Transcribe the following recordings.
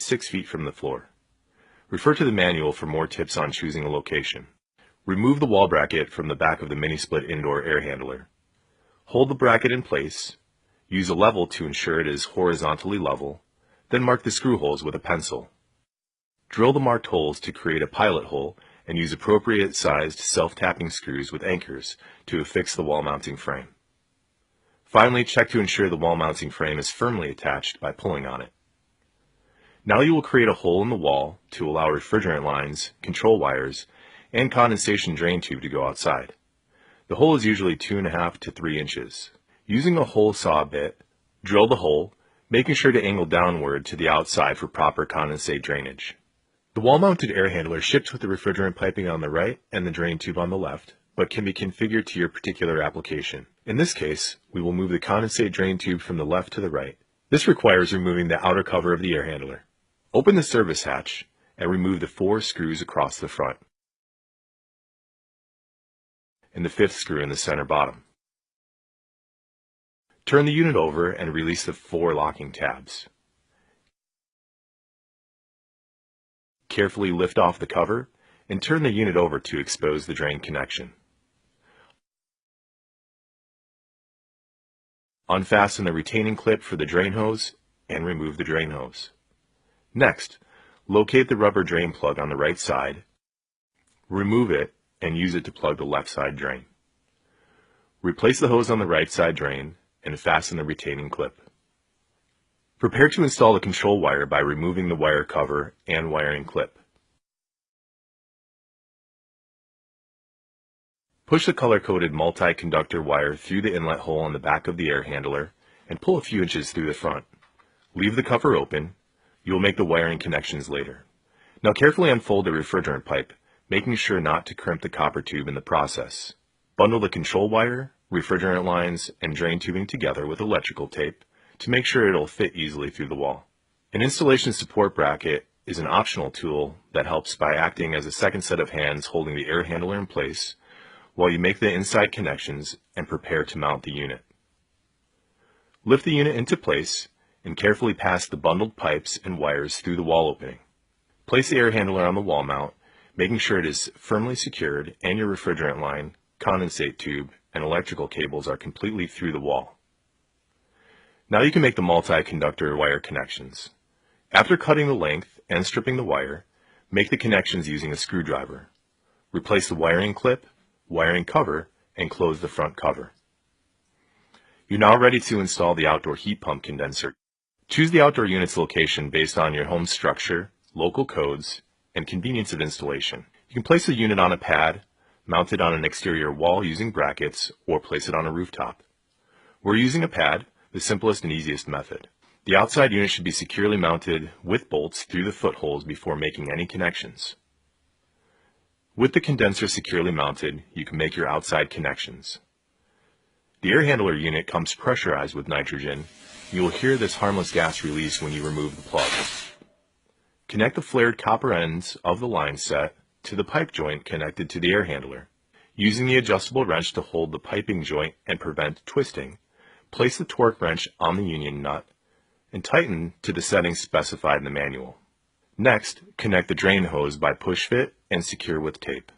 keep 6 feet from the floor. Refer to the manual for more tips on choosing a location. Remove the wall bracket from the back of the mini-split indoor air handler. Hold the bracket in place. Use a level to ensure it is horizontally level, then mark the screw holes with a pencil. Drill the marked holes to create a pilot hole and use appropriate sized self-tapping screws with anchors to affix the wall mounting frame. Finally, check to ensure the wall mounting frame is firmly attached by pulling on it. Now you will create a hole in the wall to allow refrigerant lines, control wires, and condensation drain tube to go outside. The hole is usually 2.5 to 3 inches. Using a hole saw bit, drill the hole, making sure to angle downward to the outside for proper condensate drainage. The wall-mounted air handler ships with the refrigerant piping on the right and the drain tube on the left, but can be configured to your particular application. In this case, we will move the condensate drain tube from the left to the right. This requires removing the outer cover of the air handler. Open the service hatch and remove the 4 screws across the front and the 5th screw in the center bottom. Turn the unit over and release the 4 locking tabs. Carefully lift off the cover and turn the unit over to expose the drain connection. Unfasten the retaining clip for the drain hose and remove the drain hose. Next, locate the rubber drain plug on the right side, remove it, and use it to plug the left side drain. Replace the hose on the right side drain and fasten the retaining clip. Prepare to install the control wire by removing the wire cover and wiring clip. Push the color-coded multi-conductor wire through the inlet hole on the back of the air handler and pull a few inches through the front. Leave the cover open. You will make the wiring connections later. Now carefully unfold the refrigerant pipe, making sure not to crimp the copper tube in the process. Bundle the control wire, refrigerant lines, and drain tubing together with electrical tape to make sure it will fit easily through the wall. An installation support bracket is an optional tool that helps by acting as a second set of hands holding the air handler in place while you make the inside connections and prepare to mount the unit. Lift the unit into place and carefully pass the bundled pipes and wires through the wall opening. Place the air handler on the wall mount, making sure it is firmly secured and your refrigerant line, condensate tube, and electrical cables are completely through the wall. Now you can make the multi-conductor wire connections. After cutting the length and stripping the wire, make the connections using a screwdriver. Replace the wiring clip, wiring cover, and close the front cover. You're now ready to install the outdoor heat pump condenser. Choose the outdoor unit's location based on your home structure, local codes, and convenience of installation. You can place the unit on a pad, mount it on an exterior wall using brackets, or place it on a rooftop. We're using a pad, the simplest and easiest method. The outside unit should be securely mounted with bolts through the footholes before making any connections. With the condenser securely mounted, you can make your outside connections. The air handler unit comes pressurized with nitrogen. You will hear this harmless gas release when you remove the plug. Connect the flared copper ends of the line set to the pipe joint connected to the air handler. Using the adjustable wrench to hold the piping joint and prevent twisting, place the torque wrench on the union nut and tighten to the settings specified in the manual. Next, connect the drain hose by push fit and secure with tape.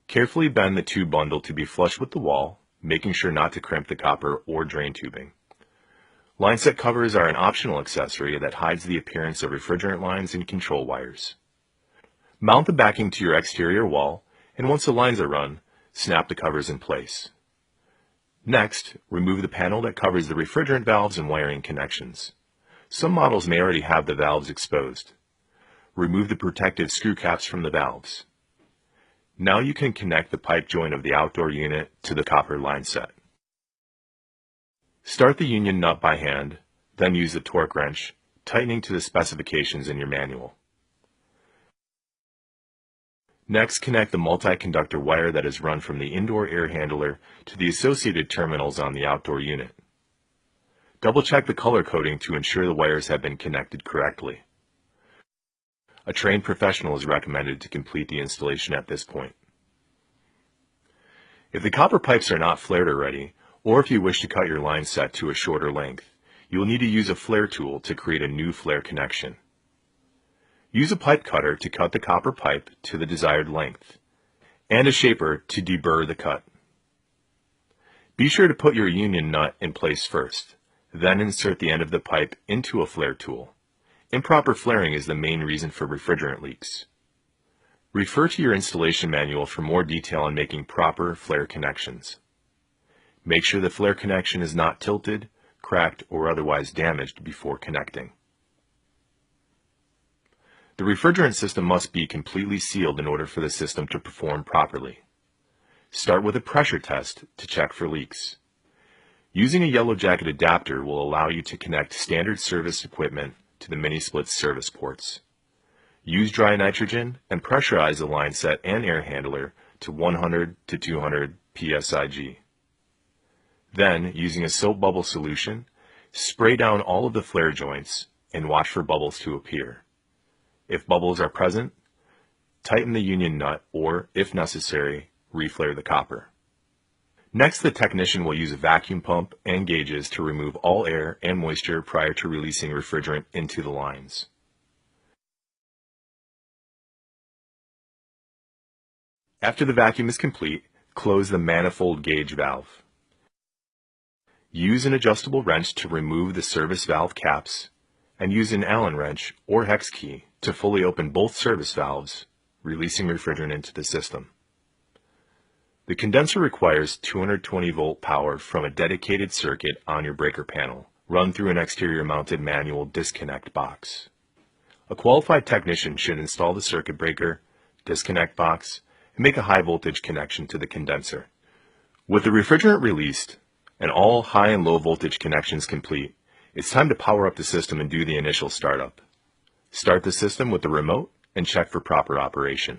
Carefully bend the tube bundle to be flush with the wall, making sure not to crimp the copper or drain tubing. Line set covers are an optional accessory that hides the appearance of refrigerant lines and control wires. Mount the backing to your exterior wall, and once the lines are run, snap the covers in place. Next, remove the panel that covers the refrigerant valves and wiring connections. Some models may already have the valves exposed. Remove the protective screw caps from the valves. Now you can connect the pipe joint of the outdoor unit to the copper line set. Start the union nut by hand, then use the torque wrench, tightening to the specifications in your manual. Next, connect the multi-conductor wire that is run from the indoor air handler to the associated terminals on the outdoor unit. Double-check the color coding to ensure the wires have been connected correctly. A trained professional is recommended to complete the installation at this point. If the copper pipes are not flared already, or if you wish to cut your line set to a shorter length, you will need to use a flare tool to create a new flare connection. Use a pipe cutter to cut the copper pipe to the desired length, and a shaper to deburr the cut. Be sure to put your union nut in place first, then insert the end of the pipe into a flare tool. Improper flaring is the main reason for refrigerant leaks. Refer to your installation manual for more detail on making proper flare connections. Make sure the flare connection is not tilted, cracked, or otherwise damaged before connecting. The refrigerant system must be completely sealed in order for the system to perform properly. Start with a pressure test to check for leaks. Using a yellow jacket adapter will allow you to connect standard service equipment to the mini-split service ports. Use dry nitrogen and pressurize the line set and air handler to 100 to 200 psig. Then, using a soap bubble solution, spray down all of the flare joints and watch for bubbles to appear. If bubbles are present, tighten the union nut or, if necessary, reflare the copper. Next, the technician will use a vacuum pump and gauges to remove all air and moisture prior to releasing refrigerant into the lines. After the vacuum is complete, close the manifold gauge valve. Use an adjustable wrench to remove the service valve caps, and use an Allen wrench or hex key to fully open both service valves, releasing refrigerant into the system. The condenser requires 220 volt power from a dedicated circuit on your breaker panel, run through an exterior mounted manual disconnect box. A qualified technician should install the circuit breaker, disconnect box, and make a high voltage connection to the condenser. With the refrigerant released and all high and low voltage connections complete, it's time to power up the system and do the initial startup. Start the system with the remote and check for proper operation.